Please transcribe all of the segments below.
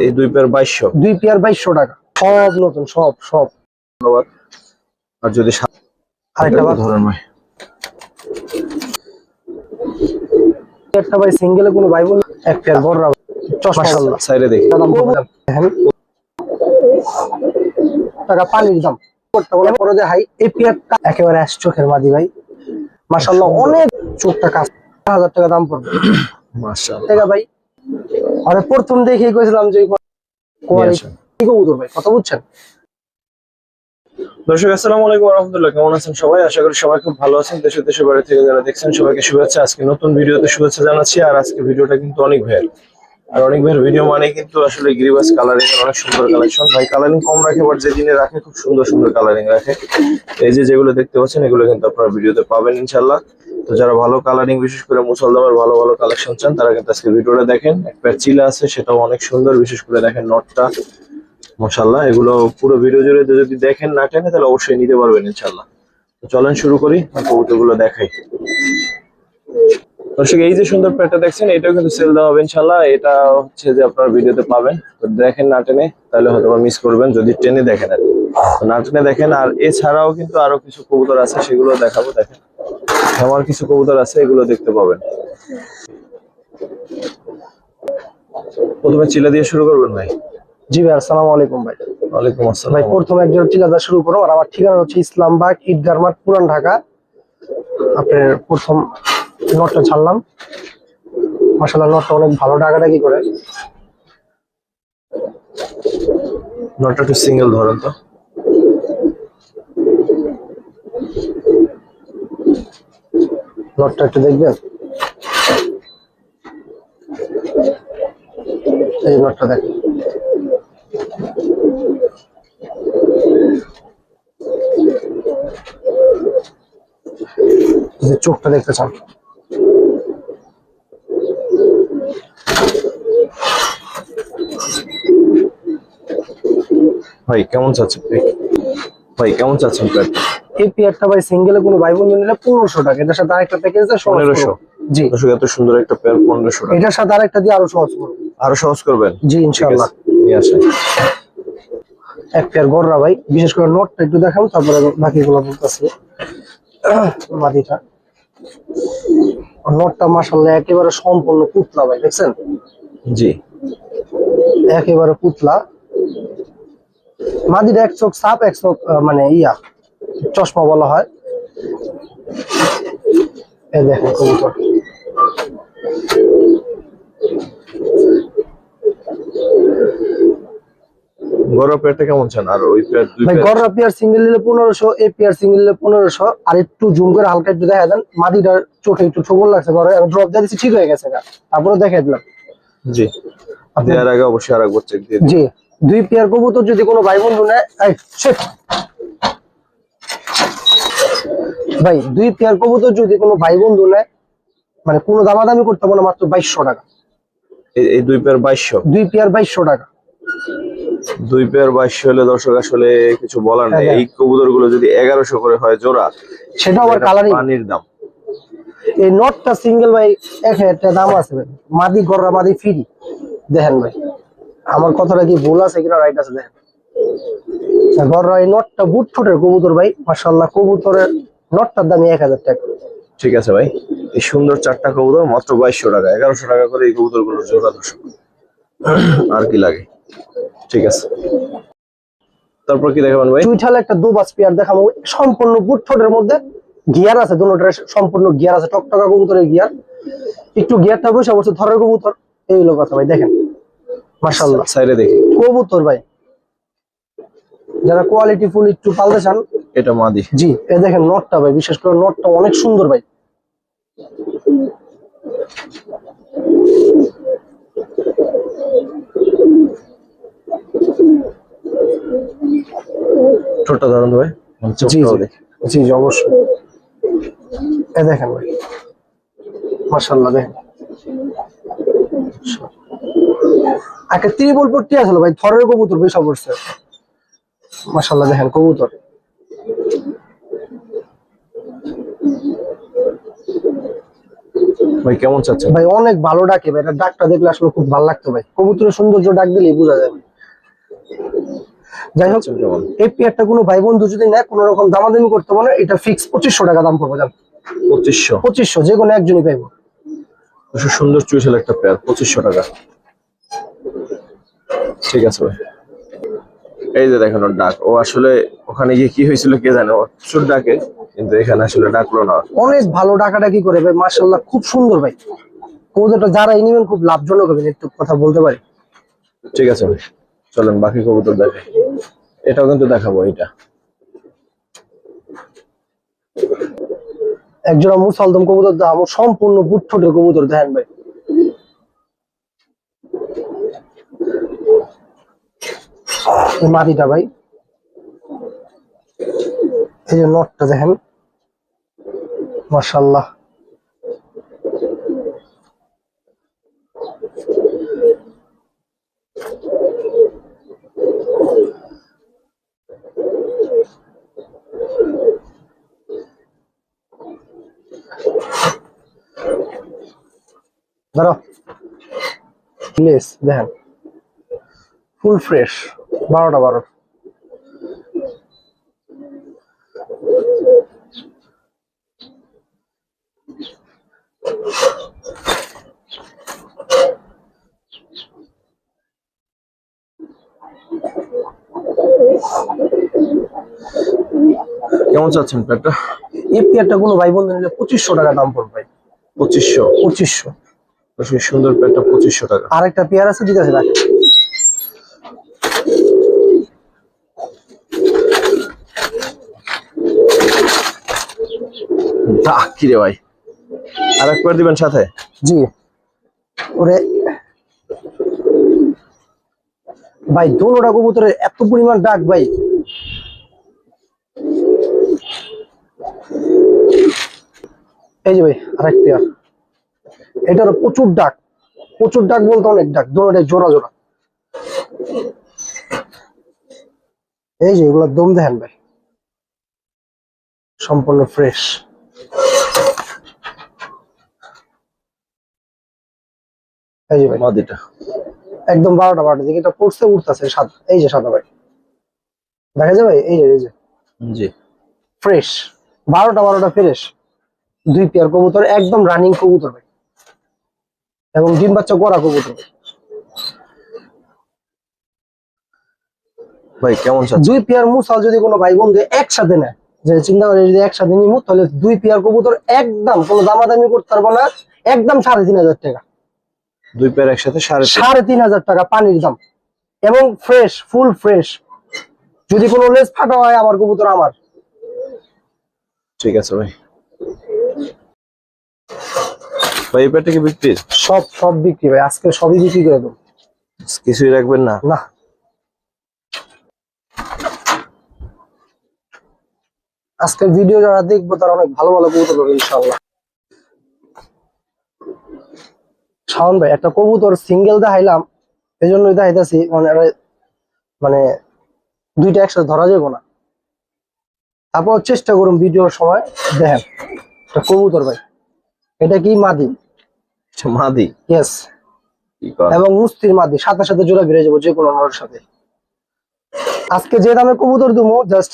এই দুই পেয়ার 2200, দুই পেয়ার 2200 টাকা, সব নতুন, সব সব। ধন্যবাদ। আর যদি আরেকটা ধরেন ভাই, একটা ভাই সিঙ্গেলে কোনো ভাই বোন এক পেয়ার গররা চশমা, মাশাআল্লাহ সাইডে দেখি টাকা পানির দাম করতে বলে পরে যে হাই এই পেয়ারটা একেবারে আশ চোখের মাদি ভাই, মাশাআল্লাহ অনেক চোখটা কাজ, 1000 টাকা দাম পড়বে মাশাআল্লাহ। টাকা ভাই আরে প্রথম দেখেই কইছিলাম যে কোয়ালিটি কবুতর ভাই, কথা বুঝছেন? দর্শক আসসালামু আলাইকুম ওয়া রাহমাতুল্লাহ, কেমন আছেন সবাই? আশা করি সবাই খুব ভালো আছেন। দেশের বাইরে থেকে যারা দেখছেন সবাইকে শুভেচ্ছা। আজকে নতুন ভিডিওতে শুভেচ্ছা জানাচ্ছি। আর আজকে ভিডিওটা কিন্তু অনেক ভাইয়ের, আর অনেক ভাইয়ের ভিডিও মানে কিন্তু আসলে গিরিবাস কালারিং এর অনেক সুন্দর কালেকশন। ভাই কালারিং কম রাখে, বাট যে দিনে রাখে খুব সুন্দর সুন্দর কালারিং রাখে। এই যে যেগুলো দেখতে পাচ্ছেন এগুলো কিন্তু আপনারা ভিডিওতে পাবেন ইনশাআল্লাহ। তো যারা ভালো কালারিং, বিশেষ করে মুসলদামের ভালো ভালো কালেকশন চান, তারা কিন্তু আজকে ভিডিওটা দেখেন। এক পেয়ার চিলা আছে, সেটাও অনেক সুন্দর, বিশেষ করে দেখেন নটটা মাশাআল্লাহ। এগুলো পুরো ভিডিও জুড়ে যদি দেখেন না টেনে তাহলে অবশ্যই নিতে পারবেন ইনশাআল্লাহ। তো চলেন শুরু করি, কবুতরগুলো দেখাই। দর্শক এই যে সুন্দর পেয়ারটা দেখছেন, এটাও কিন্তু সেল দেওয়া হবে ইনশাআল্লাহ। এটা হচ্ছে যে আপনার ভিডিওতে পাবেন, তো দেখেন না টেনে তাহলে হয়তো মিস করবেন, যদি টেনে দেখেন আর না টেনে দেখেন। আর এছাড়াও কিন্তু আরো কিছু কবুতর আছে, সেগুলো দেখাবো। দেখেন আমার কিছু কবুতর আছে, এগুলো দেখতে পাবেন। প্রথমে চিলা দিয়ে শুরু করবেন ভাই। জি ভাই, আসসালামু আলাইকুম ভাই। ওয়ালাইকুম আসসালাম ভাই। প্রথমে একজন চিলাদা শুরু করো, আর আমার ঠিকানা হচ্ছে ইসলামবাগ ঈদগাহ মাঠ, পুরান ঢাকা। আপনার প্রথম নটটা ছাড়লাম, মাশাআল্লাহ নটটা অনেক ভালো ডাকাডাকি করে। নটটা একটু সিঙ্গেল ধরেন তো। নটটা একটু দেখবেন, এই নটটা দেখেন, যে চোখটা দেখতে চান। ভাই কেমন চাচ্ছেন? ভাই কেমন চাচ্ছেন প্যাকটা? এই পেয়ারটা ভাই সিঙ্গেলে কোনো ভাই বোন নিলে 1500 টাকা, এটার সাথে আরেকটা প্যাকেজ আছে 1500। জি দর্শক এত সুন্দর একটা পেয়ার 1500 টাকা, এটার সাথে আরেকটা দিয়ে আরো সহজ করব। আরো সহজ করবেন? জি ইনশাআল্লাহ। নিয়ে আসেন এক পেয়ার গররা ভাই, বিশেষ করে নটটা একটু দেখাবো, তারপরে বাকিগুলো বলতেছি। মাদিটা নটটা মাশাআল্লাহ একেবারে সম্পূর্ণ পুতলা ভাই, দেখছেন? জি একেবারে পুতলা। মাদিটা এক চোখ সাপ, এক চোখ মানে চশমা বলা হয়। এই দেখেন কবুতর, গরুর পেয়ারটা কেমন চান? আর ওই পেয়ার দুই ভাই পেয়ার গররা পেয়ার সিঙ্গেল নিলে 1500, এই পেয়ার সিঙ্গেল নিলে 1500। আর একটু জুম করে হালকা একটু দেখা দেন, মাদিটার চোখে একটু ছোবল লাগছে, পরে আমি ড্রপ দিয়ে দিচ্ছি, ঠিক হয়ে গেছে। তারপরে দেখাই দিলাম। জি দেওয়ার আগে অবশ্যই আরেকবার চেক দিয়ে দিন। জি দুই পেয়ার কবুতর যদি কোনো ভাই বন্ধু নেয়, ভাই দুই পেয়ার কবুতর যদি কোনো ভাই বন্ধু নেয়, মানে কোনো দামাদামি করতে হবে না, মাত্র 2200 টাকা। এই দুই পেয়ার 2200? দুই পেয়ার 2200 টাকা। দুই পেয়ার 2200 হলে দর্শক আসলে কিছু বলার নেই। এই কবুতর গুলো যদি 1100 করে হয় জোড়া, সেটা আবার কালারিং পানির দাম। এই নটটা সিঙ্গেল ভাই 1000 টাকা দাম আছে ভাই, মাদি গররা মাদি ফ্রি। দেখেন ভাই আমার কথাটা কি ভুল আছে কিনা রাইট আছে, দেখেন গররা এই নটটা বুট ঠোঁটের কবুতর ভাই, মাশাআল্লাহ। কবুতরের নটটার দামই 1000 টাকা। ঠিক আছে ভাই, এই সুন্দর চারটা কবুতর মাত্র 2200 টাকা, 1100 টাকা করে এই কবুতর গুলো জোড়া দর্শক। আর কি লাগে? ঠিক আছে, তারপর কি দেখাবেন ভাই? চুইঠাল একটা দুবাস পেয়ার দেখাবো, সম্পূর্ণ বুট ঠোঁটের মধ্যে গিয়ার আছে, দুটোটার সম্পূর্ণ গিয়ার আছে, টকটকা কবুতরের গিয়ার। একটু গিয়ারটা বসে বসে ধরে কবুতর, এই হলো কথা ভাই। দেখেন মাশাআল্লাহ সাইডে দেখি কবুতর ভাই, যারা কোয়ালিটি ফুল একটু পালতে চান। এটা মাদি। জি এই দেখেন নটটা ভাই, বিশেষ করে নটটা অনেক সুন্দর ভাই। ছোটটা ধরুন ভাই। জি জি জি অবশ্যই। এই দেখেন ভাই মাশাআল্লাহ, দেখেন একটা ত্রিপল পট্টি আসলো ভাই, থরের কবুতর বেশ অবশ্য মাশাআল্লাহ। দেখেন কবুতর ভাই কেমন চাচ্ছেন? ভাই অনেক ভালো ডাকে ভাই, এটা ডাকটা দেখলে আসলে খুব ভালো লাগতো ভাই, কবুতরের সৌন্দর্য ডাক দিলেই বোঝা যায় ভাই। যাই হোক, চাচ্ছেন কেমন? এই পেয়ারটা কোনো ভাই বন্ধু যদি নেয় কোনো রকম দামাদামি করতে পারে, এটা ফিক্স 2500 টাকা দাম পড়বে। 2500? 2500 যে কোনো একজনই পাইবো। সুন্দর চুইসাল একটা পেয়ার, 2500 টাকা। ঠিক আছে ভাই। এই যে দেখেন ওর ডাক, ও আসলে ওখানে গিয়ে কি হয়েছিল কে জানে, ও প্রচুর ডাকে কিন্তু এখানে আসলে ডাকলো না। অনেক ভালো ডাকাডাকি করে ভাই, মাশাআল্লাহ খুব সুন্দর ভাই। কবুতরটা যারা নিবেন খুব লাভজনক হবে, একটু কথা বলতে পারি। ঠিক আছে ভাই, চলেন বাকি কবুতর দেখাই। এটাও কিন্তু দেখাবো। এটা একজোড়া মুসালদম কবুতর দেখাবো, সম্পূর্ণ বুট ঠোঁটের কবুতর দেখেন ভাই। এই মাটিটা ভাই, এই যে নটটা দেখেন, মাশাআল্লাহ। ধরো লেস দেখেন, ফুল ফ্রেশ, 12টা 12। কেমন চাচ্ছেন পেয়ারটা? এই পেয়ারটা কোনো ভাই বন্ধু নিলে 2500 টাকা দাম পড়বে ভাই। 2500? 2500। সুন্দর পেয়ারটা 2500 টাকা। আরেকটা পেয়ার আছে, ঠিক আছে রাখ। কি রে ভাই, আর এক পেয়ার দিবেন সাথে? জি ওরে ভাই, দোনোটা কবুতরের এত পরিমাণ ডাক ভাই। এই যে ভাই আরেক পেয়ার, এটার প্রচুর ডাক, প্রচুর ডাক বলতে অনেক ডাক, দোনোটাই জোড়া জোড়া। এই যে এগুলো দম দেখেন ভাই, সম্পূর্ণ ফ্রেশ। এই যে ভাই মাদিটা একদম 12টা 12টা দিকে এটা পড়ছে, উঠতেছে সাদা। এই যে সাদা ভাই, দেখা যায় ভাই, এই যে জি ফ্রেশ, 12টা 12টা ফ্রেশ। দুই পেয়ার কবুতর, একদম রানিং কবুতর ভাই, এবং ডিম বাচ্চা করা কবুতর। ভাই কেমন চাচ্ছেন? দুই পেয়ার মুসাল যদি কোনো ভাই বন্ধু একসাথে নেয়, যে চিন্তা করে যদি একসাথে নিমু, তাহলে দুই পেয়ার কবুতর একদম কোনো দামাদামি করতে পারবো না, একদম 3500 টাকা। দুই পেয়ার একসাথে 3.5? 3500 টাকা পানির দাম, এবং ফ্রেশ, ফুল ফ্রেশ। যদি কোনো লেস ফাটা হয়, আমার কবুতর আমার। ঠিক আছে ভাই। ভাই এই পেয়ারটা কি বিক্রি? সব বিক্রি ভাই, আজকে সবই বিক্রি করে দেবো। কিছুই রাখবেন না? না, আজকের ভিডিও যারা দেখবো তারা অনেক ভালো ভালো কবুতর পাবে ইনশাআল্লাহ। শাওন ভাই একটা কবুতর সিঙ্গেল দেখাইলাম, এই জন্যই দেখাইতেছি, মানে দুইটা একসাথে ধরা যাবো না। তারপর চেষ্টা করুন ভিডিওর সময় দেখেন। একটা কবুতর ভাই, এটা কি মাদি? মাদি? ইয়েস, এবং মুস্তির মাদি, সাথে সাথে জোড়া বেড়ে যাবো যে কোনো নরের সাথে। আজকে যে দামে কবুতর দেবো, জাস্ট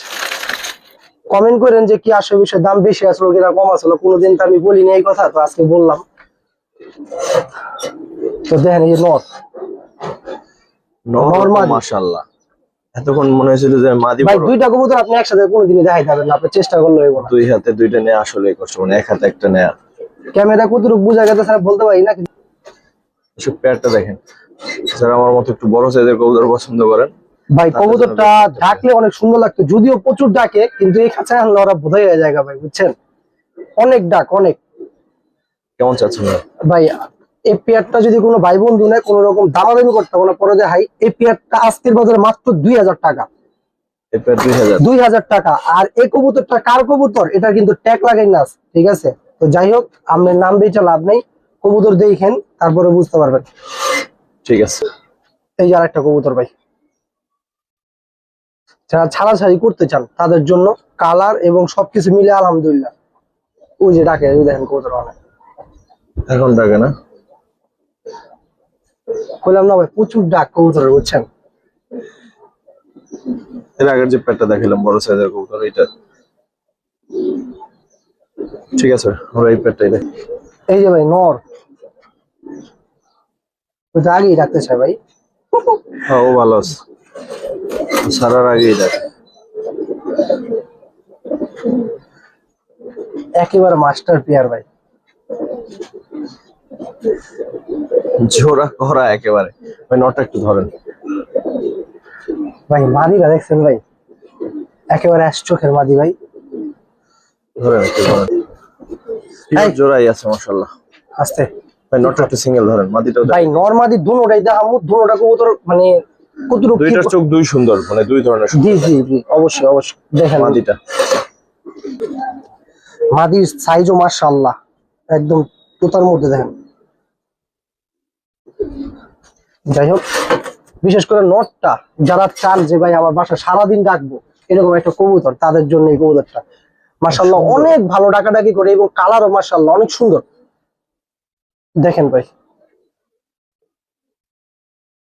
কমেন্ট করেন যে কি আসে বিষয়ে, দাম বেশি আসলো কিনা কম আসলো। কোনোদিন তো আমি বলিনি এই কথা, তো আজকে বললাম। তো দেখেন এই যে নর মাদি, মাশাআল্লাহ। এতক্ষণ মনে হয়েছিল যে মাদি ভাই বড়। দুইটা কবুতর আপনি একসাথে কোনোদিনই দেখাইতে পারবেন না, আপনি চেষ্টা করলে হইব না। দুই হাতে দুইটা নেওয়া আসলে কষ্ট, মানে এক হাতে একটা নেওয়া। ক্যামেরা কতটুকু বোঝা গেছে স্যার বলতে পারি না। এসব পেয়ারটা দেখেন, যারা আমার মতো একটু বড় সাইজের কবুতর পছন্দ করেন। ভাই কবুতরটা ডাকলে অনেক সুন্দর লাগতো, যদিও প্রচুর ডাকে, কিন্তু এই খাঁচায় আনলে ওরা বোঝাই হয়ে যায় ভাই, বুঝছেন? অনেক ডাক, অনেক। কেমন চাচ্ছেন ভাই এই পেয়ারটা যদি কোনো ভাই বন্ধু নেয়, কোনো রকম দামাদামি করতে হবে না, পরে দেখাই। এই পেয়ারটা আজকের বাজারে মাত্র 2000 টাকা। এই পেয়ার 2000? 2000 টাকা। আর এই কবুতরটা কার কবুতর, এটা কিন্তু ট্যাগ লাগাই না, ঠিক আছে? তো যাই হোক, আপনার নাম বেচে লাভ নেই, কবুতর দেখেন তারপরে বুঝতে পারবেন। ঠিক আছে। এই যে আরেকটা কবুতর ভাই, যারা ছাড়াছাড়ি করতে চান তাদের জন্য, কালার এবং সবকিছু মিলে আলহামদুলিল্লাহ। ওই যে ডাকে, ওই দেখেন কবুতর অনেক। এখন ডাকে না? বললাম না ভাই, প্রচুর ডাক কবুতরের, বুঝছেন। এর আগের যে পেটটা দেখালাম বড় সাইজের কবুতর, এটা ঠিক আছে, আমরা এই পেটটাই দেখ। এই যে ভাই নর, ওই তো আগেই রাখতে চাই ভাই। হ্যাঁ, ও ভালো আছে, সারার আগেই দেখ। একেবারে মাস্টার পেয়ার ভাই। জোড়া করা একেবারে। ভাই নটটা একটু ধরেন ভাই মাদিরা দেখছেন ভাই, একেবারে অ্যাশ চোখের মাদি ভাই। ধরেন একটু ধরেন। এই। জোড়াই আছে মাশাআল্লাহ। আস্তে ভাই নটটা একটু সিঙ্গেল ধরেন, মাদিটাও ভাই, দেখেন। নর মাদি দুটোটাই দেখামু, দুটোটা কবুতর মানে কতটুকু দুইটার চোখ দুই সুন্দর, মানে দুই ধরনের জি সুন্দর। জি জি, অবশ্যই অবশ্যই দেখেন মাদিটা মাদির সাইজও মাশাআল্লাহ একদম তোতার মধ্যে দেখেন। যাই হোক, বিশেষ করে নটটা যারা চান যে ভাই আমার বাসা সারাদিন রাখবো এরকম একটা কবুতর, তাদের জন্য এই কবুতরটা মাশাআল্লাহ সুন্দর। অনেক ভালো ডাকাডাকি করে এবং কালারও মাশাআল্লাহ অনেক সুন্দর। দেখেন ভাই,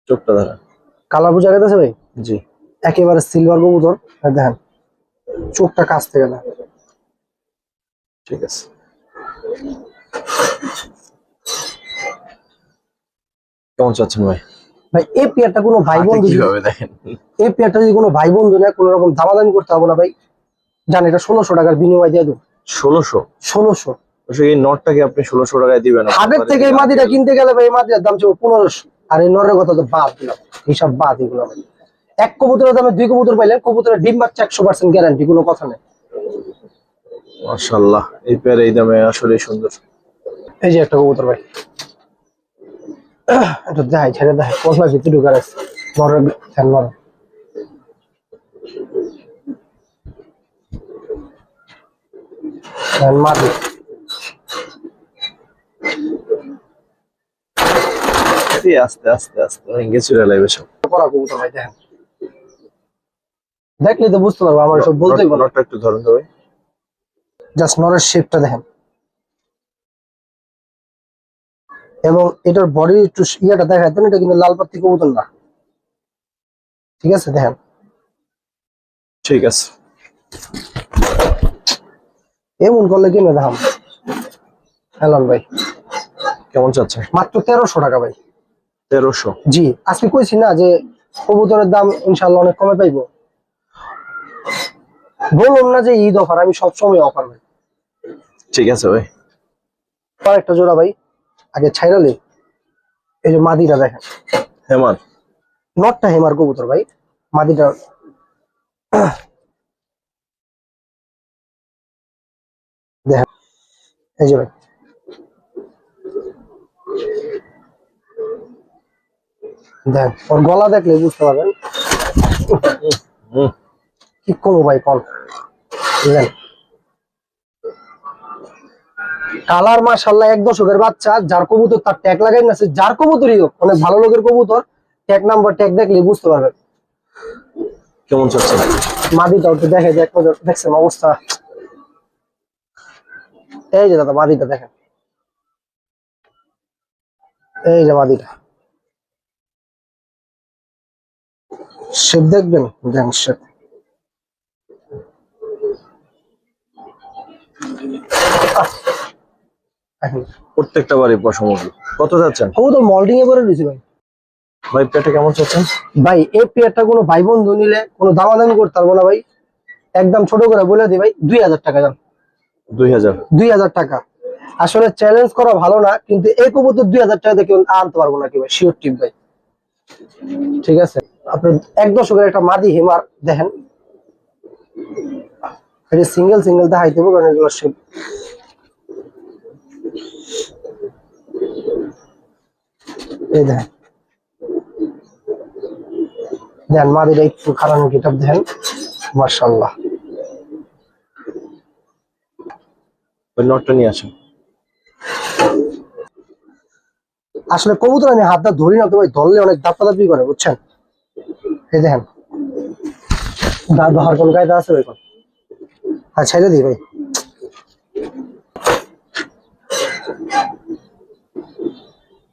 চোখটা ধরেন। কালার বোঝা গেছে ভাই, জি একেবারে সিলভার কবুতর। আর দেখেন চোখটা কাছ থেকে না, ঠিক আছে। কেমন চাচ্ছেন ভাই? ভাই এই পেয়ারটা কোনো ভাই হাতে বন্ধু, কিভাবে দেখেন? এই পেয়ারটা যদি কোনো ভাই বন্ধু নেয় কোনো রকম দামাদামি করতে হবে না ভাই, জান এটা 1600 টাকার বিনিময় দিয়ে দেবো। 1600? 1600 এই নটটাকে আপনি 1600 টাকায় দিবেন? হাটের থেকে এই মাদিটা কিনতে গেলে ভাই এই মাদিটার দাম ছিল 1500, আর এই নরের কথা তো বাদ দিলাম, হিসাব বাদ এগুলো ভাই। এক কবুতরের দামে দুই কবুতর পাইলেন, কবুতরের ডিম বাচ্চা 100% গ্যারান্টি, কোনো কথা নেই। মাশাআল্লাহ, এই পেয়ার এই দামে আসলে সুন্দর। এই যে একটা কবুতর ভাই, এটা দেখাই ছেড়ে দেখাই পশলা ভিতরে ঢুকার আছে নরের ফ্যান নর। মাদি আস্তে আস্তে আস্তে ভেঙে চুরে লাগবে সব। করা কবুতর ভাই, দেখেন দেখলে তো বুঝতে পারবো, আমার সব বলতেই পারবো। নটটা একটু ধরেন তো ভাই। জাস্ট নরের শেপটা দেখেন, এবং এটার বডি একটু ইয়েটা দেখায় দেন, এটা কিন্তু লাল পাত্তি কবুতর না, ঠিক আছে দেখেন। ঠিক আছে। এমন করলে কিনে দেখাম। হেলান ভাই কেমন চাচ্ছেন? মাত্র 1300 টাকা ভাই। 1300? জি, আজকে কইছি না যে কবুতরের দাম ইনশাল্লাহ অনেক কমে পাইবো। বললাম না যে ঈদ অফার, আমি সবসময় অফার ভাই। ঠিক আছে ভাই। আর একটা জোড়া ভাই আগে ছাইরালে, এই যে মাদিটা দেখেন, হেমান? নটটা হেমার কবুতর ভাই, মাদিটা দেখেন। এই যে ভাই দেখেন, ওর গলা দেখলে বুঝতে পারবেন হুম। কি কমো ভাই কল, বুঝলেন। কালার মাশাআল্লাহ এক দশকের বাচ্চা, যার কবুতর তার ট্যাগ লাগাই না, যার কবুতরই হোক, অনেক ভালো লোকের কবুতর, ট্যাগ নাম্বার ট্যাগ দেখলে বুঝতে পারবেন। কেমন চাচ্ছেন? মাদিটাও তো দেখে, দেখছেন অবস্থা। এই যে দাদা মাদিটা দেখেন, এই যে মাদিটা শেপ দেখবেন, দেন শেপ। প্রত্যেকটা বাড়ি পশমগুলো কত চাচ্ছেন? কবুতর মল্টিং এ পরে দিছি ভাই। ভাই পেটে কেমন চাচ্ছেন? ভাই এই পেয়ারটা কোনো ভাই বন্ধু নিলে কোনো দামাদামি করতে পারবো না ভাই, একদম ছোট করে বলে দিই ভাই, 2000 টাকা যান। 2000? 2000 টাকা। আসলে চ্যালেঞ্জ করা ভালো না, কিন্তু এই কবুতর 2000 টাকা দিয়ে কেউ আনতে পারবো না কি ভাই, শিওর টিপ ভাই। ঠিক আছে, আপনার এক দশকের একটা মাদি হিমার দেখেন, এটা সিঙ্গেল সিঙ্গেল দেখাই দেবো কারণ এগুলো শেপ। এই দেখেন, দেখেন মাদিটা একটু খারাপ কিতাব দেখেন, মাশাআল্লাহ। ওই নটটা নিয়ে আসেন। আসলে কবুতর আমি হাতটা ধরি না তো ভাই, ধরলে অনেক দাপাদাপি করে, বুঝছেন। এই দেখেন দাঁত ধরার কোন কায়দা আছে ভাই? আচ্ছা ছেড়ে দিই ভাই।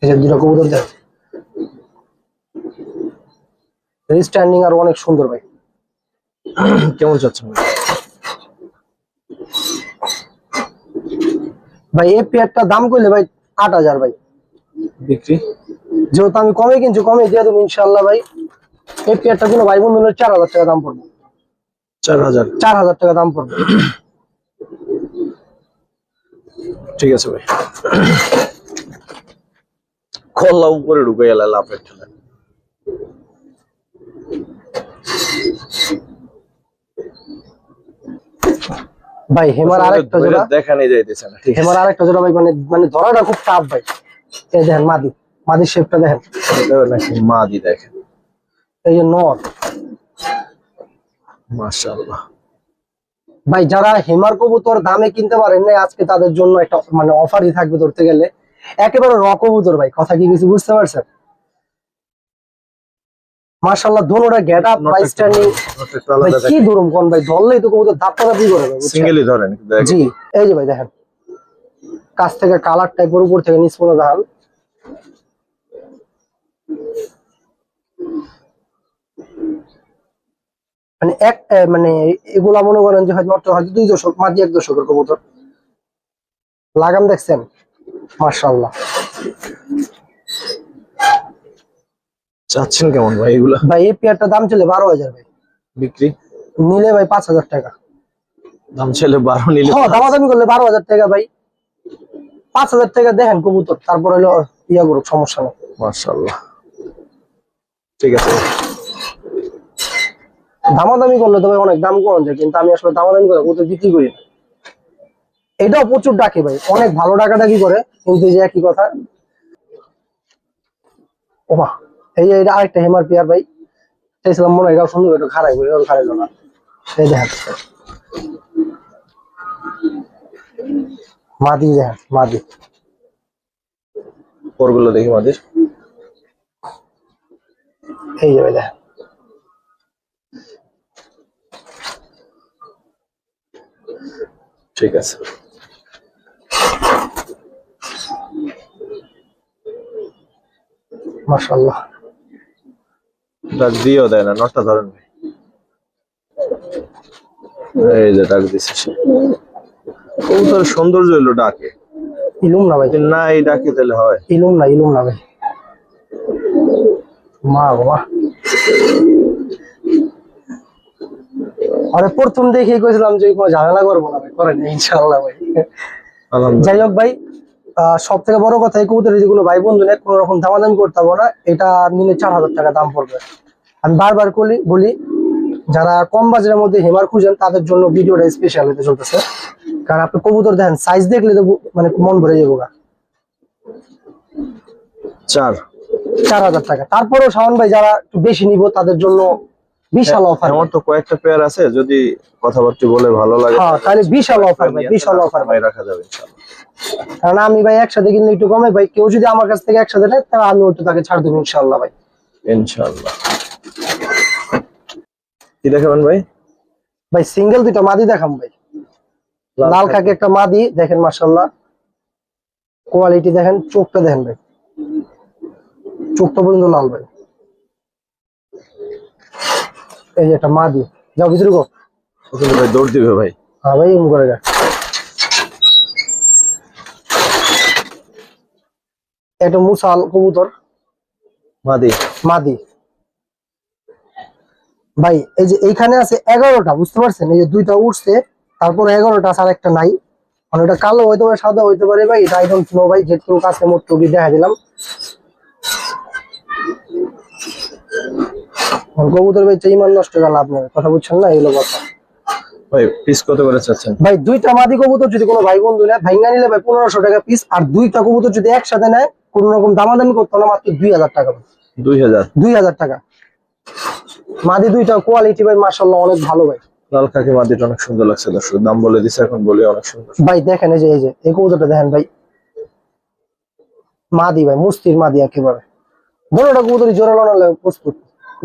এই যে দুটো কবুতর দেখ, স্ট্যান্ডিং আর অনেক সুন্দর ভাই। কেমন চাচ্ছেন ভাই? ভাই এই পেয়ারটা দাম করলে ভাই 8,000 ভাই। বিক্রি যেহেতু আমি কমে কিনছি, কমে দিয়ে দেবো ইনশাল্লাহ ভাই। এই পেয়ারটা কোনো ভাই বন্ধু 4,000 টাকা দাম পড়বে। 4,000। 4,000 টাকা দাম পড়বে। ঠিক আছে ভাই। খোলা উপরে ঢুকে গেল লাফের ঠেলে। ভাই হেমার আরেকটা জোড়া দেখানি যাইতেছে না। ঠিক আছে, হেমার আরেকটা জোড়া ভাই, মানে মানে ধরাটা খুব টাফ ভাই। এই দেখেন মাদি, মাদির শেপটা দেখেন, এটা নাকি মাদি দেখেন। এই যে নর। মাশাআল্লাহ ভাই যারা হেমার কবুতর দামে কিনতে পারেন না, আজকে তাদের জন্য একটা মানে অফারই থাকবে ধরতে গেলে। একেবারে র কবুতর ভাই, কথা কি কিছু বুঝতে পারছেন? মাশাআল্লাহ দোনোটা গেট আপ ভাই, স্ট্যান্ডিং ভাই কি ধরুম কোন ভাই, ধরলেই তো কবুতর দাপটাদাপি করে ভাই, বুঝছেন? সিঙ্গেলই ধরেন দেখেন। জি এই যে ভাই দেখেন, কাছ থেকে কালারটা একবার উপর থেকে নিচ পর্যন্ত দেখান। মানে মানে এগুলা মনে করেন যে হয়তো 2 দশক মাঝে 1 দশকের কবুতর। লাগাম দেখছেন মাশাআল্লাহ। চাচ্ছেন কেমন ভাই এগুলা? ভাই এই পেয়ারটা দাম ছিল 12,000 ভাই। বিক্রি নিলে ভাই 5,000 টাকা। দাম ছেলে 12, নিলে হ্যাঁ দামাদামি করলে 12,000 টাকা ভাই। 5,000 টাকা দেখেন কবুতর, তারপরে হলো ইয়া করুক, সমস্যা নেই। মাশাআল্লাহ ঠিক আছে। দামাদামি করলে তো ভাই অনেক দাম কম যায়, কিন্তু আমি আসলে দামাদামি করে কবুতর বিক্রি করি না। এটাও প্রচুর ডাকে ভাই, অনেক ভালো ডাকাডাকি করে, কিন্তু এই যে একই কথা। ওমা এই যে এটা আরেকটা হেমার পেয়ার ভাই, চাইছিলাম মনে হয় এটাও সুন্দর, একটু খারাপ করে ওর খারাপ না। এই দেখেন মাদি, দেখেন মাদি। পরগুলো দেখি মাদির। এই যে ভাই দেখেন, ঠিক আছে। মাশাআল্লাহ। ডাক দিয়েও দেয় না, নটটা ধরেন ভাই। এই যে ডাক দিছে সে। কবুতর সৌন্দর্য হলো ডাকে, ইলুম না ভাই, যদি না এই ডাকে তাহলে হয়? ইলুম না, ইলুম না ভাই। মা বাবা, আরে প্রথম দেখেই কইছিলাম যে কোনো ঝামেলা করবো না ভাই, করেন ইনশাআল্লাহ ভাই। আলহামদুলিল্লাহ। যাই হোক ভাই, সব থেকে বড় কথা এই কবুতরের যেগুলো ভাই বন্ধু নেই, কোনো রকম দামাদামি করতে হবে না। এটা নিলে 4,000 টাকা দাম পড়বে। আমি বারবার বলি যারা কম বাজারের মধ্যে হেমার খুঁজেন তাদের জন্য ভিডিওটা স্পেশাল হতে চলতেছে। কারণ আপনি কবুতর দেখেন, সাইজ দেখলে তো মানে মন ভরে যাবো। 4,000 টাকা। তারপরেও শাওন ভাই যারা একটু বেশি নিব তাদের জন্য বিশাল অফার। আমার তো কয়েকটা পেয়ার আছে, যদি কথাবার্তা বলে ভালো লাগে হ্যাঁ তাহলে বিশাল অফার ভাই, বিশাল অফার ভাই, রাখা যাবে ইনশাআল্লাহ। কারণ আমি ভাই একসাথে কিনলে একটু কমে ভাই, কেউ যদি আমার কাছ থেকে একসাথে নেয় তাহলে আমি ওটা তাকে ছাড় দেবো ইনশাআল্লাহ ভাই। ইনশাআল্লাহ। কি দেখাবেন ভাই? ভাই সিঙ্গেল দুইটা মাদি দেখাম ভাই। লাল খাকি একটা মাদি দেখেন, মাশাআল্লাহ কোয়ালিটি দেখেন, চোখটা দেখেন ভাই, চোখটা পর্যন্ত লাল ভাই। এই যে একটা মাদি, যাও ভিতরে গো। ওখানে ভাই দৌড় দিবে ভাই। হ্যাঁ ভাই এম করে গা। এটা মুসাল কবুতর মাদি, মাদি ভাই। এই যে এইখানে আছে 11টা, বুঝতে পারছেন? এই যে দুইটা উঠছে, তারপর 11টা আছে, আর একটা নাই। মানে এটা কালো হইতে পারে, সাদা হইতে পারে ভাই, এটা আই ডোন্ট নো ভাই। যেটুকু কাছে মোট টুকি দেখা দিলাম। কবুতর ভাই ইমান নষ্ট গেল আপনার, কথা বুঝছেন না? এগুলো কথা ভাই পিস কত করে চাচ্ছেন? ভাই দুইটা মাদি কবুতর যদি কোনো ভাই বন্ধু নেয়, ভাইঙ্গা নিলে ভাই 1500 টাকা পিস। আর দুইটা কবুতর যদি একসাথে নেয়, কোন রকম দামাদামি করতে না, মাত্র 2,000 টাকা। 2,000 টাকা মাদি দুইটা, কোয়ালিটি ভাই মাশাআল্লাহ অনেক ভালো ভাই। লাল খাকি মাদিটা অনেক সুন্দর লাগছে দর্শক, দাম বলে দিছে, এখন বলি অনেক সুন্দর ভাই দেখেন এই যে এই কবুতরটা দেখেন ভাই, মাদি ভাই, মুস্তির মাদি একেবারে। দুটোটা কবুতরই জোড়া লাগানো প্রস্তুত।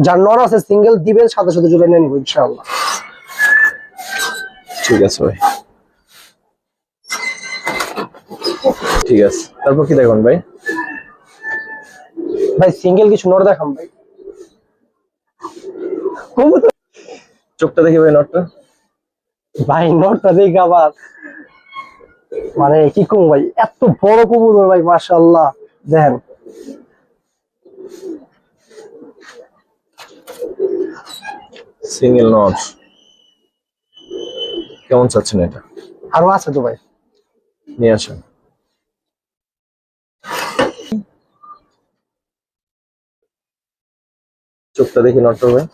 যার নর আছে সিঙ্গেল দিবেন, সাথে সাথে জোড়া নিয়ে নিব ইনশাআল্লাহ। ঠিক আছে ভাই, ঠিক আছে। তারপর কি দেখুন ভাই? ভাই সিঙ্গেল কিছু নর দেখাম ভাই। কবুতর চোখটা দেখি ভাই নটটা। ভাই নরটা দেখে আবার মানে কি কম ভাই, এত বড় কবুতর ভাই, মাশাআল্লাহ। দেখেন সিঙ্গেল নট কেমন চাচ্ছেন এটা? আরো আছে তো ভাই। নিয়ে আসেন। চোখটা দেখি নটটা ভাই।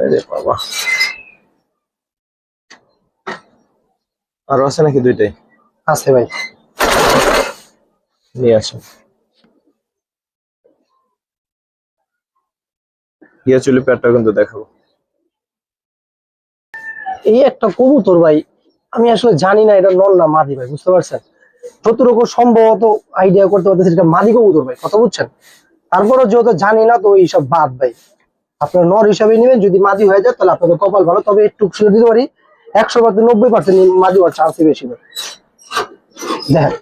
আরে বাবা, আরো আছে নাকি দুইটাই? আছে ভাই। নিয়ে আসেন। গিয়া চুলি প্যাটটা কিন্তু দেখাবো। এই একটা কবুতর ভাই, আমি আসলে জানি না এটা নর না মাদি ভাই, বুঝতে পারছেন? যতটুকু সম্ভবত আইডিয়া করতে পারতেছি এটা মাদি কবুতর ভাই, কথা বুঝছেন? তারপরে যেহেতু জানি না তো এইসব বাদ ভাই। আপনার নর হিসাবে নেবেন, যদি মাদি হয়ে যায় তাহলে আপনাদের কপাল ভালো, তবে একটু শিওর দিতে পারি 100% 90% মাদি হওয়ার চান্সই বেশি ভাই। দেখেন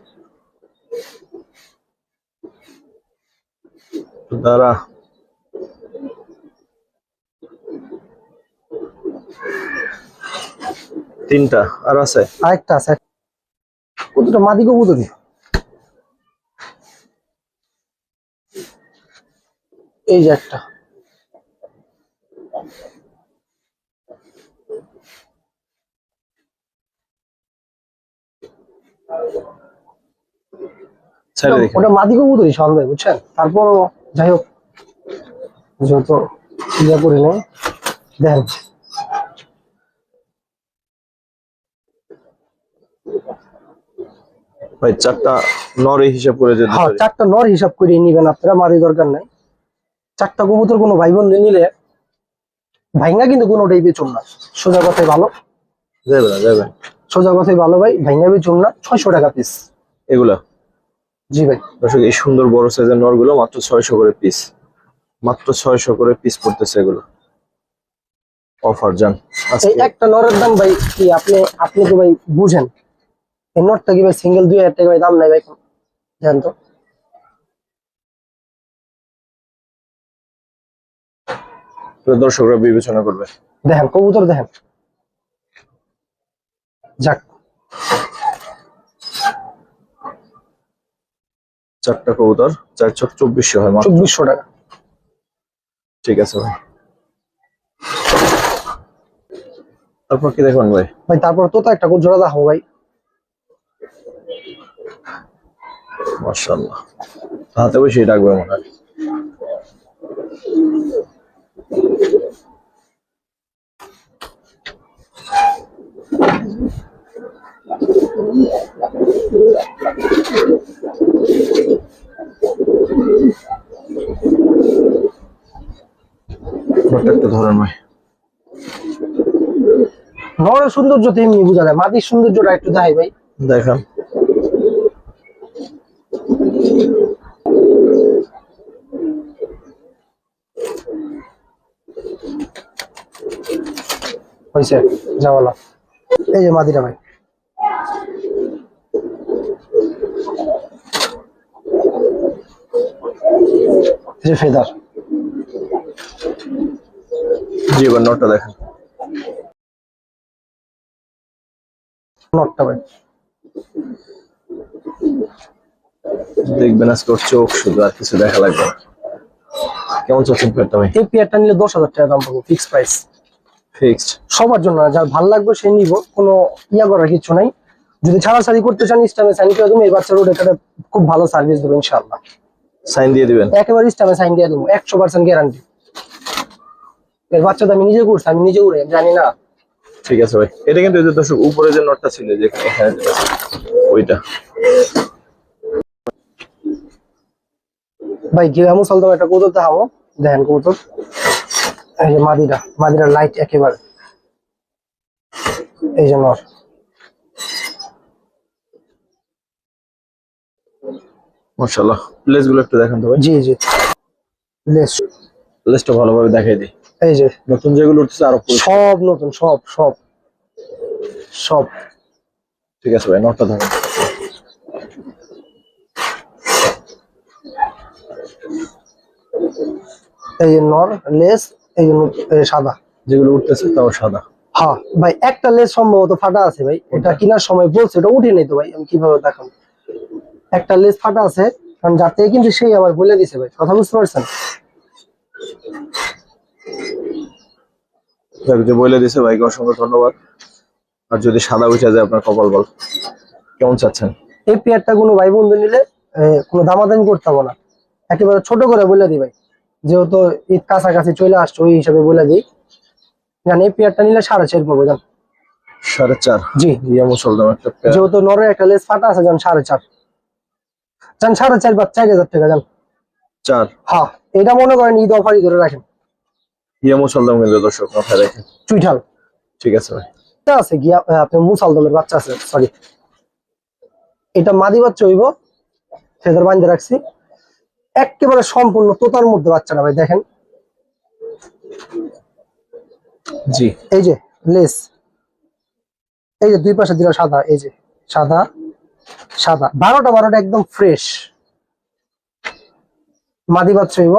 দাঁড়া, তিনটা আর আছে। আরেকটা আছে, কতটা মাদি কবুতরই। এই যে একটা, ছেড়ে দেখি। ওটা মাদি কবুতরই শাওন ভাই, বুঝছেন? তারপরও যাই হোক, যেহেতু ইয়া করি নাই, দেখেন ভাই চারটা নর হিসাব করে যদি হ্যাঁ, ধরি। চারটা নর হিসাব করে নিবেন আপনারা, মাদি দরকার নাই। চারটা কবুতর কোনো ভাই বোন নিলে ভাইঙ্গা কিন্তু কোনোটাই বেচুন না, সোজা কথাই ভালো। যাবে না, যাবে। সোজা কথাই ভালো ভাই, ভাইঙ্গা বেচুন না। 600 টাকা পিস। এগুলা জি ভাই। দর্শক, এই সুন্দর বড় সাইজের নরগুলো মাত্র 600 করে পিস। মাত্র 600 করে পিস পড়তেছে এগুলো। অফার জান এই আজকে। একটা নরের দাম ভাই কি আপনি আপনি তো ভাই বুঝেন, এই নটটা কি ভাই সিঙ্গেল 2000 টাকা ভাই দাম নাই ভাই, জানেন তো? তো দর্শকরা বিবেচনা করবে। দেখেন কবুতর দেখেন, যাক চারটা কবুতর, 4 চোখ 2400 হয় মাত্র। 2400 টাকা। ঠিক আছে ভাই। তারপর কি দেখবেন ভাই? ভাই তারপর তো একটা জোড়া দেখাবো ভাই। মাশাআল্লাহ, হাতে বসে ডাকবে মনে হয়। নটটা একটু ধরেন ভাই। নরের সৌন্দর্য তো এমনি বোঝা যায়, মাটির সৌন্দর্যটা একটু দেখাই ভাই। দেখান। হয়েছে যাওয়ালা। এই যে মাদিটা ভাই, এই যে ফেদার। জি, এবার নটটা দেখেন। নটটা ভাই দেখবেন আজকে ওর চোখ শুধু, আর কিছু দেখা লাগবে না। কেমন চাচ্ছেন পেয়ারটা ভাই? এই পেয়ারটা নিলে 10,000 টাকা দাম পাবো, ফিক্স প্রাইস। ফিক্সড। সবার জন্য, যার ভালো লাগবে সে নিব, কোনো ইয়া করার কিছু নাই। যদি ছাড়াছাড়ি করতে চান ইস্টামে সাইন করে দেবো, এই বাচ্চার ওটা একটা খুব ভালো সার্ভিস দেবো ইনশাআল্লাহ। সাইন দিয়ে দিবেন? একেবারে ইস্টামে সাইন দিয়ে দেবো, 100% গ্যারান্টি। এর বাচ্চাটা আমি নিজে করছি, আমি নিজে উড়ে জানি না। ঠিক আছে ভাই। এটা কিন্তু এই যে দর্শক উপরে যে নটটা ছিল, যে এখানে যেটা ছিল, ওইটা। ভাই গিয়া মুসলদম একটা কবুতর দেখাবো, দেখেন কবুতর। এই যে মাদিরা লাইট একেবারে, এই যে নর। মাশাআল্লাহ, লেজ গুলো একটু দেখান তো ভাই। জি জি, লেস লেজটা ভালোভাবে দেখাই দিই। এই যে নতুন যেগুলো উঠতেছে আরো পরিষ্কার। সব নতুন, সব সব সব। ঠিক আছে ভাই, নটটা ধরেন। এই যে নর লেস, এই যে সাদা যেগুলো উঠতেছে তাও সাদা। হ্যাঁ ভাই, একটা লেস সম্ভবত ফাটা আছে ভাই, এটা কেনার সময় বলছে, এটা উঠে নেই তো ভাই, আমি কিভাবে দেখাবো। একটা লেস ফাটা আছে, কারণ যার থেকে কিন্তু সেই আবার বলে দিছে ভাই, কথা বুঝতে পারছেন? যাক, যে বলে দিছে ভাইকে অসংখ্য ধন্যবাদ। আর যদি সাদা উঠে যায় আপনার কপাল বল। কেমন চাচ্ছেন? এই পেয়ারটা কোনো ভাই বন্ধু নিলে কোনো দামাদামি করতে হবে না, একেবারে ছোট করে বলে দিই ভাই, যেহেতু ঈদ কাছাকাছি চলে আসছে ওই হিসাবে বলে দিই। জান এই পেয়ারটা নিলে 4.5 পাবো জান। 4.5? জি, ইয়া মুসলদম একটা পেয়ার। যেহেতু নরের একটা লেস ফাটা আছে জান 4.5 জান, 4.5 বা 4,000 টাকা জান। 4? হ্যাঁ, এটা মনে করেন ঈদ অফারই ধরে রাখেন। ইয়া মুসলদম কিন্তু দর্শক মাথায় রাখেন। চুইঠাল ঠিক আছে ভাই। এটা আছে গিয়া আপনার মুসালদমের বাচ্চা আছে, সরি এটা মাদি বাচ্চা হইব, ফেদার বাঁধে রাখছি, একেবারে সম্পূর্ণ তোতার মধ্যে বাচ্চাটা ভাই দেখেন। জি, এই যে লেস, এই যে দুই পাশে দিলা সাদা, এই যে সাদা সাদা, 12টা একদম ফ্রেশ মাদি বাচ্চা হইব।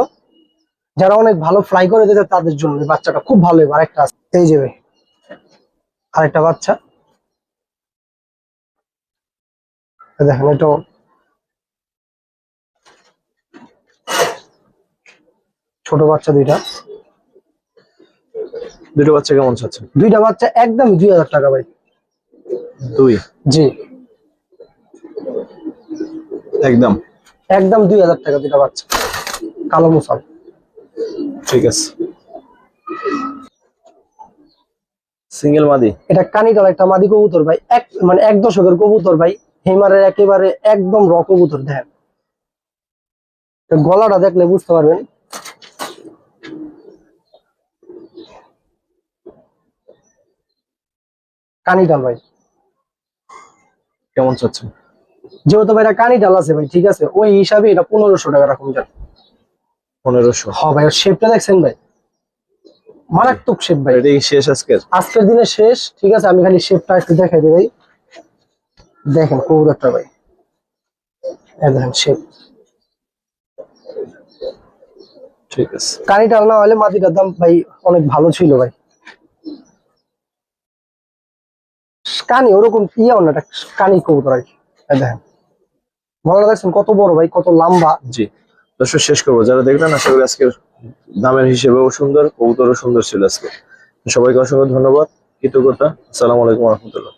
যারা অনেক ভালো ফ্লাই করে দিতে তাদের জন্য এই বাচ্চাটা খুব ভালো হইব। আরেকটা আছে, এই যে ভাই আরেকটা বাচ্চা দেখেন, এটাও ছোট বাচ্চা দুইটা। দুটো বাচ্চা কেমন চাচ্ছেন? দুইটা বাচ্চা একদম 2,000 টাকা ভাই। 2? জি, একদম একদম 2,000 টাকা দুইটা বাচ্চা, কালো মুসাল। ঠিক আছে। সিঙ্গেল মাদি? এটা কানিটাল একটা মাদি কবুতর ভাই, মানে 1 দশকের কবুতর ভাই, হিমারের একেবারে একদম র কবুতর। দেখেন গলাটা দেখলে বুঝতে পারবেন। কানিটাল ভাই, কেমন চাচ্ছেন? যেহেতু ভাই এটা কানিটাল আছে ভাই, ঠিক আছে, ওই হিসাবে এটা 1500 টাকা রাখুন যান। 1500? হ্যাঁ ভাই, শেপটা দেখছেন ভাই, মারাত্মক শেপ ভাই। এটা কি শেষ আজকের? আজকের দিনে শেষ, ঠিক আছে, আমি খালি শেপটা একটু দেখাই দিই ভাই। দেখেন কবুতরটা ভাই, এই দেখেন শেপ। ঠিক আছে। কানিটাল না হলে মাটিটার দাম ভাই অনেক ভালো ছিল ভাই। কানি ওরকম ইয়েও না, এটা কানি কবুতর আর কি। এই দেখেন গলাটা দেখছেন কত বড় ভাই, কত লম্বা। জি, দর্শক শেষ করবো। যারা দেখলেন আশা করি আজকের দামের হিসেবেও সুন্দর, কবুতরও সুন্দর ছিল আজকে। সবাইকে অসংখ্য ধন্যবাদ, কৃতজ্ঞতা। আসসালামু আলাইকুম রহমতুল্লাহ।